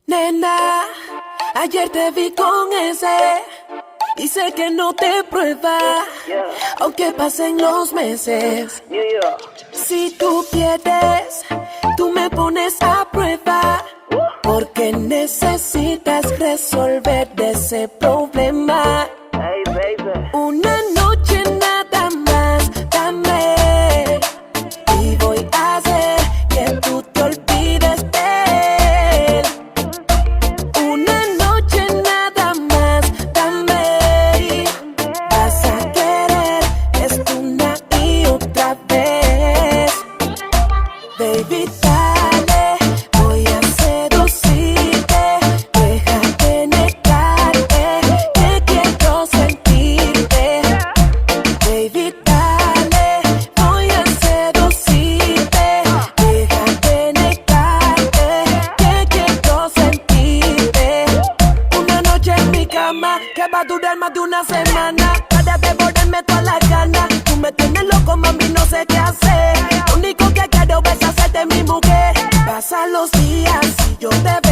Nena, ayer te vi con ese y sé que no te prueba, aunque pasen los meses. Si tú quieres, tú me pones a prueba, porque necesitas resolver ese problema. Una noche nada más, dame, y voy a hacer que tú te olvides de él. Una noche nada más, dame, vas a querer esto una y otra vez. Baby, dale, voy a seducirte, deja de negarte, que quiero sentirte. Baby, dale, voy a seducirte, deja de negarte, que quiero sentirte. Una noche en mi cama, que va a durar más de una semana, para devorarme toda la gana. Tú me tienes loco, mami, no sé qué hacer. Lo único que quiero es hacerte mi mujer. Pasan los días y yo te veo